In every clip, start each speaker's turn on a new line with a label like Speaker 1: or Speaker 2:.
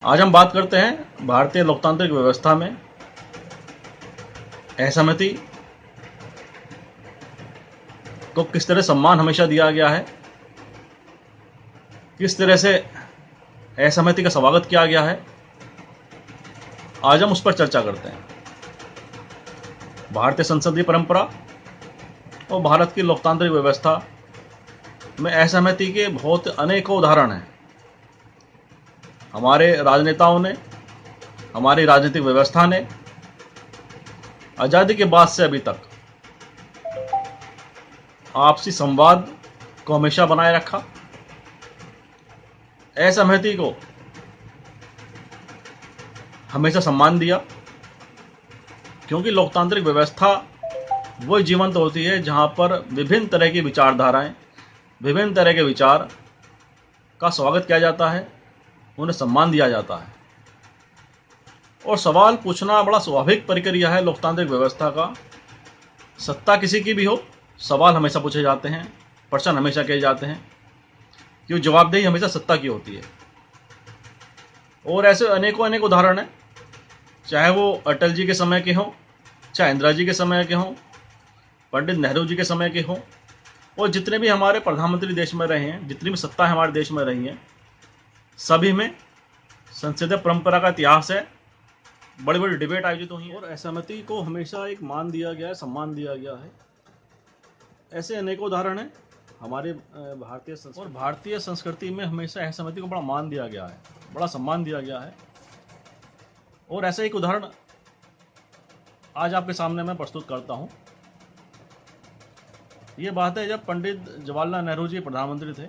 Speaker 1: आज हम बात करते हैं भारतीय लोकतांत्रिक व्यवस्था में असहमति को किस तरह सम्मान हमेशा दिया गया है, किस तरह से असहमति का स्वागत किया गया है। आज हम उस पर चर्चा करते हैं। भारतीय संसदीय परंपरा और भारत की लोकतांत्रिक व्यवस्था में असहमति के बहुत अनेकों उदाहरण हैं। हमारे राजनेताओं ने, हमारी राजनीतिक व्यवस्था ने आज़ादी के बाद से अभी तक आपसी संवाद को हमेशा बनाए रखा। असहमति को हमेशा सम्मान दिया, क्योंकि लोकतांत्रिक व्यवस्था वो जीवंत होती है जहां पर विभिन्न तरह की विचारधाराएं, विभिन्न तरह के विचार का स्वागत किया जाता है, उन्हें सम्मान दिया जाता है। और सवाल पूछना बड़ा स्वाभाविक प्रक्रिया है लोकतांत्रिक व्यवस्था का। सत्ता किसी की भी हो, सवाल हमेशा पूछे जाते हैं, प्रश्न हमेशा किए जाते हैं, क्यों जवाबदेही हमेशा सत्ता की होती है। और ऐसे अनेकों अनेक उदाहरण हैं, चाहे वो अटल जी के समय के हों, चाहे इंदिरा जी के समय के हों, पंडित नेहरू जी के समय के हों, और जितने भी हमारे प्रधानमंत्री देश में रहे हैं, जितनी भी सत्ता हमारे देश में रही हैं, सभी में संसदीय परंपरा का इतिहास है। बड़ी बड़ी डिबेट आयोजित हुई हैं और असहमति को हमेशा एक मान दिया गया है, सम्मान दिया गया है। ऐसे अनेकों उदाहरण हैं हमारे भारतीय संस्कृति और भारतीय संस्कृति में हमेशा असहमति को बड़ा मान दिया गया है, बड़ा सम्मान दिया गया है। और ऐसा एक उदाहरण आज आपके सामने मैं प्रस्तुत करता हूँ। ये बात है जब पंडित जवाहरलाल नेहरू जी प्रधानमंत्री थे।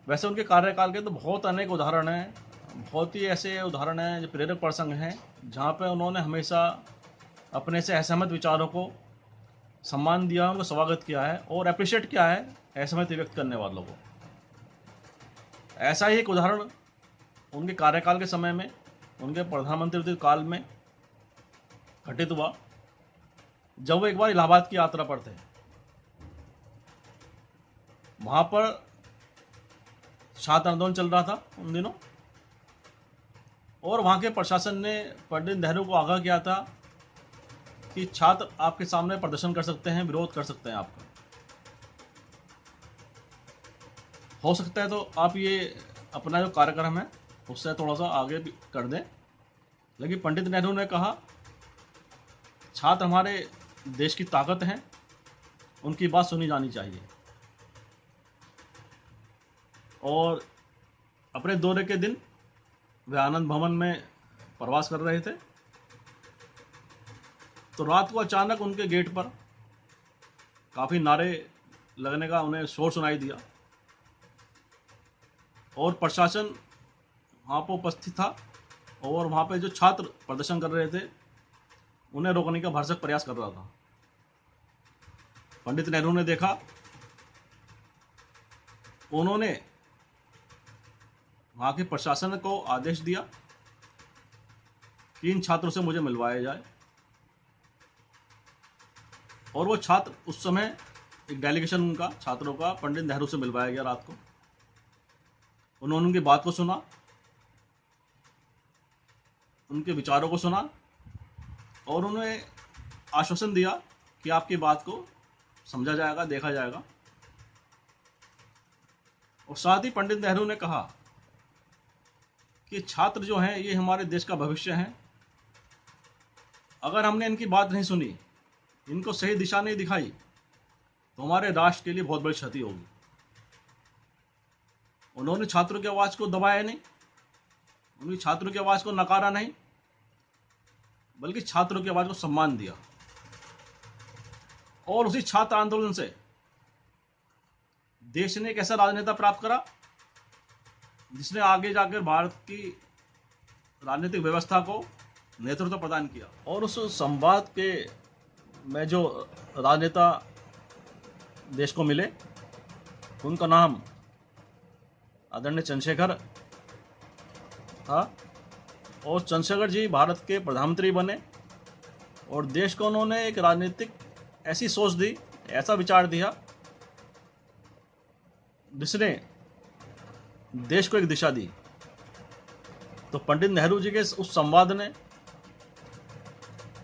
Speaker 1: वैसे उनके कार्यकाल के तो बहुत अनेक उदाहरण हैं, बहुत ही ऐसे उदाहरण हैं जो प्रेरक प्रसंग हैं, जहाँ पे उन्होंने हमेशा अपने से असहमत विचारों को सम्मान दिया, उनको स्वागत किया है और अप्रिशिएट किया है असहमति व्यक्त करने वालों को। ऐसा ही एक उदाहरण उनके कार्यकाल के समय में, उनके प्रधानमंत्री काल में घटित हुआ, जब वो एक बार इलाहाबाद की यात्रा पर थे। वहाँ पर छात्र आंदोलन चल रहा था उन दिनों, और वहाँ के प्रशासन ने पंडित नेहरू को आगाह किया था कि छात्र आपके सामने प्रदर्शन कर सकते हैं, विरोध कर सकते हैं आपका। हो सकता है तो आप ये अपना जो कार्यक्रम है उससे थोड़ा सा आगे भी कर दें। लेकिन पंडित नेहरू ने कहा, छात्र हमारे देश की ताकत हैं, उनकी बात सुनी जानी चाहिए। और अपने दौरे के दिन वे आनंद भवन में प्रवास कर रहे थे, तो रात को अचानक उनके गेट पर काफ़ी नारे लगने का उन्हें शोर सुनाई दिया, और प्रशासन वहाँ पर उपस्थित था और वहाँ पे जो छात्र प्रदर्शन कर रहे थे उन्हें रोकने का भरसक प्रयास कर रहा था। पंडित नेहरू ने देखा, उन्होंने वहाँ के प्रशासन को आदेश दिया कि इन छात्रों से मुझे मिलवाया जाए। और वो छात्र, उस समय एक डेलीगेशन उनका छात्रों का पंडित नेहरू से मिलवाया गया रात को। उन्होंने उनकी बात को सुना, उनके विचारों को सुना और उन्हें आश्वासन दिया कि आपकी बात को समझा जाएगा, देखा जाएगा। और साथ ही पंडित नेहरू ने कहा कि छात्र जो हैं ये हमारे देश का भविष्य हैं। अगर हमने इनकी बात नहीं सुनी, इनको सही दिशा नहीं दिखाई, तो हमारे राष्ट्र के लिए बहुत बड़ी क्षति होगी। उन्होंने छात्रों की आवाज़ को दबाया नहीं, उन्होंने छात्रों की आवाज़ को नकारा नहीं, बल्कि छात्रों की आवाज़ को सम्मान दिया। और उसी छात्र आंदोलन से देश ने एक ऐसा राजनेता प्राप्त करा जिसने आगे जाकर भारत की राजनीतिक व्यवस्था को नेतृत्व प्रदान किया। और उस संवाद के में जो राजनेता देश को मिले, उनका नाम आदरणीय चंद्रशेखर था। और चंद्रशेखर जी भारत के प्रधानमंत्री बने और देश को उन्होंने एक राजनीतिक ऐसी सोच दी, ऐसा विचार दिया, जिसने देश को एक दिशा दी। तो पंडित नेहरू जी के उस संवाद ने,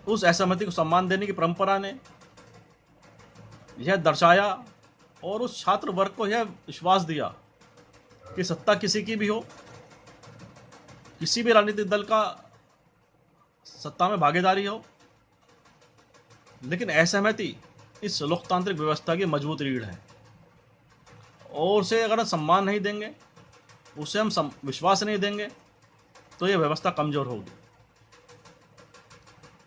Speaker 1: उस असहमति को सम्मान देने की परंपरा ने यह दर्शाया और उस छात्र वर्ग को यह विश्वास दिया कि सत्ता किसी की भी हो, किसी भी राजनीतिक दल का सत्ता में भागीदारी हो, लेकिन असहमति इस लोकतांत्रिक व्यवस्था की मजबूत रीढ़ है और उसे अगर हम सम्मान नहीं देंगे, उसे हम विश्वास नहीं देंगे, तो यह व्यवस्था कमजोर होगी।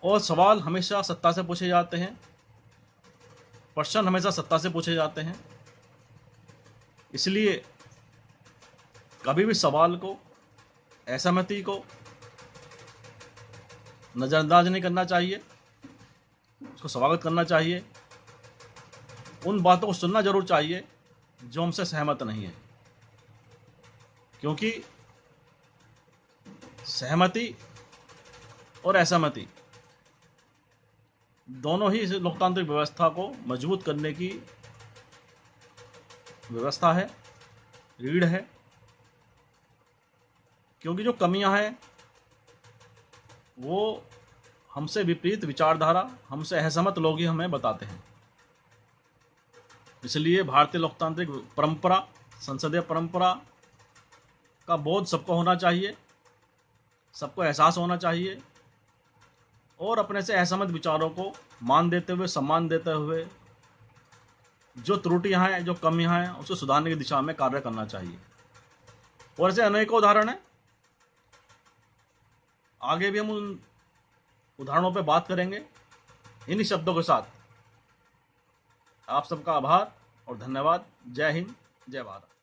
Speaker 1: और सवाल हमेशा सत्ता से पूछे जाते हैं, प्रश्न हमेशा सत्ता से पूछे जाते हैं, इसलिए कभी भी सवाल को, असहमति को नज़रअंदाज नहीं करना चाहिए, उसको स्वागत करना चाहिए। उन बातों को सुनना जरूर चाहिए जो हमसे सहमत नहीं है, क्योंकि सहमति और असहमति दोनों ही इस लोकतांत्रिक व्यवस्था को मजबूत करने की व्यवस्था है, रीढ़ है। क्योंकि जो कमियां हैं वो हमसे विपरीत विचारधारा, हमसे असहमत लोग ही हमें बताते हैं। इसलिए भारतीय लोकतांत्रिक परंपरा, संसदीय परंपरा का बोध सबको होना चाहिए, सबको एहसास होना चाहिए और अपने से असहमत विचारों को मान देते हुए, सम्मान देते हुए जो त्रुटियां हैं, जो कमियां हैं, उसे सुधारने की दिशा में कार्य करना चाहिए। और ऐसे अनेकों उदाहरण हैं, आगे भी हम उन उदाहरणों पर बात करेंगे। इन्हीं शब्दों के साथ आप सबका आभार और धन्यवाद। जय हिंद, जय भारत।